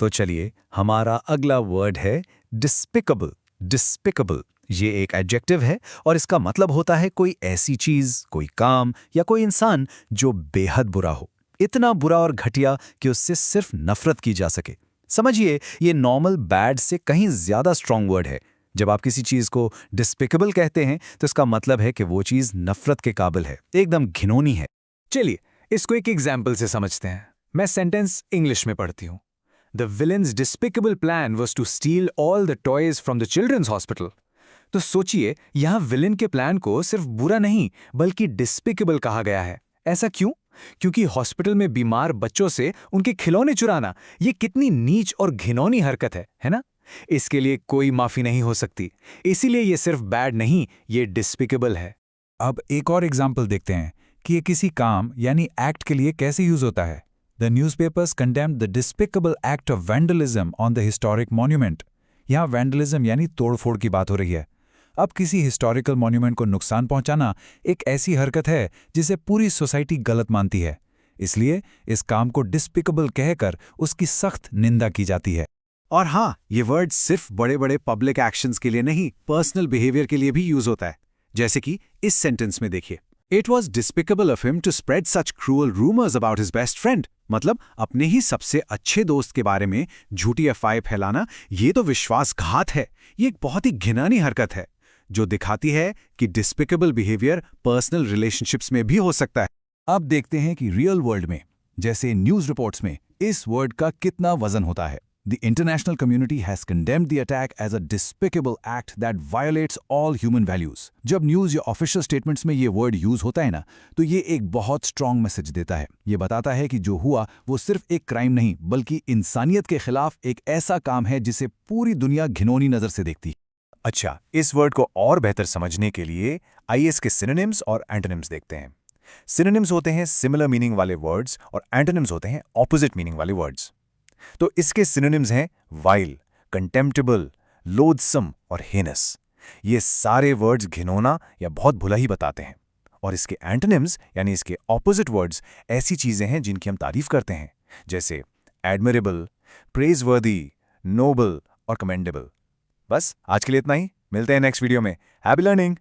तो चलिए, हमारा अगला वर्ड है डिस्पिकेबल। डिस्पिकेबल ये एक एडजेक्टिव है और इसका मतलब होता है कोई ऐसी चीज, कोई काम या कोई इंसान जो बेहद बुरा हो। इतना बुरा और घटिया कि उससे सिर्फ नफरत की जा सके। समझिए, ये नॉर्मल बैड से कहीं ज्यादा स्ट्रांग वर्ड है। जब आप किसी चीज को डिस्पिकेबल कहते हैं तो इसका मतलब है कि वो चीज नफरत के काबिल है, एकदम घिनौनी है। चलिए, इसको एक एग्जाम्पल से समझते हैं। मैं सेंटेंस इंग्लिश में पढ़ती हूँ। The villains despicable plan was to steal all the toys from the children's hospital. तो सोचिए, यहाँ विलन के प्लान को सिर्फ बुरा नहीं बल्कि डिस्पिकेबल कहा गया है। ऐसा क्यों? क्योंकि हॉस्पिटल में बीमार बच्चों से उनके खिलौने चुराना ये कितनी नीच और घिनौनी हरकत है ना? इसके लिए कोई माफी नहीं हो सकती। इसीलिए ये सिर्फ बैड नहीं, ये डिस्पिकेबल है। अब एक और एग्जाम्पल देखते हैं कि ये किसी काम यानी एक्ट के लिए कैसे यूज होता है। The newspapers condemned the despicable act of vandalism on the historic monument. यहाँ वैंडलिज्म यानी तोड़फोड़ की बात हो रही है। अब किसी हिस्टोरिकल मॉन्यूमेंट को नुकसान पहुंचाना एक ऐसी हरकत है जिसे पूरी सोसाइटी गलत मानती है। इसलिए इस काम को डिस्पिकेबल कहकर उसकी सख्त निंदा की जाती है। और हाँ, ये वर्ड सिर्फ बड़े बड़े पब्लिक एक्शंस के लिए नहीं, पर्सनल बिहेवियर के लिए भी यूज होता है। जैसे कि इस सेंटेंस में देखिए, it was despicable of him to spread such cruel rumours about his best friend. मतलब अपने ही सबसे अच्छे दोस्त के बारे में झूठी अफवाहें फैलाना, ये तो विश्वासघात है। ये एक बहुत ही घिनौनी हरकत है जो दिखाती है कि डिस्पिकेबल बिहेवियर पर्सनल रिलेशनशिप्स में भी हो सकता है। अब देखते हैं कि रियल वर्ल्ड में, जैसे न्यूज रिपोर्ट्स में, इस वर्ड का कितना वजन होता है। The international community has condemned the attack as a despicable act that violates all human values. जब न्यूज़ या ऑफिशियल स्टेटमेंट्स में ये वर्ड यूज होता है ना, तो ये एक बहुत स्ट्रांग मैसेज देता है। ये बताता है कि जो हुआ वो सिर्फ एक क्राइम नहीं बल्कि इंसानियत के खिलाफ एक ऐसा काम है जिसे पूरी दुनिया घिनौनी नज़र से देखती है। अच्छा, इस वर्ड को और बेहतर समझने के लिए आइए इसके सिनोनिम्स और एंटोनिम्स देखते हैं। सिनोनिम्स होते हैं सिमिलर मीनिंग वाले वर्ड्स और एंटोनिम्स होते हैं ऑपोजिट मीनिंग वाले वर्ड्स। तो इसके सिनोनिम्स हैं वाइल, कंटेम्प्टेबल, लोथसम और हेनस। ये सारे वर्ड्स घिनौना या बहुत बुरा ही बताते हैं। और इसके एंटोनिम्स यानी इसके ऑपोजिट वर्ड्स ऐसी चीजें हैं जिनकी हम तारीफ करते हैं, जैसे एडमिरेबल, प्रेजवर्दी, नोबल और कमेंडेबल। बस आज के लिए इतना ही। मिलते हैं नेक्स्ट वीडियो में। Happy learning.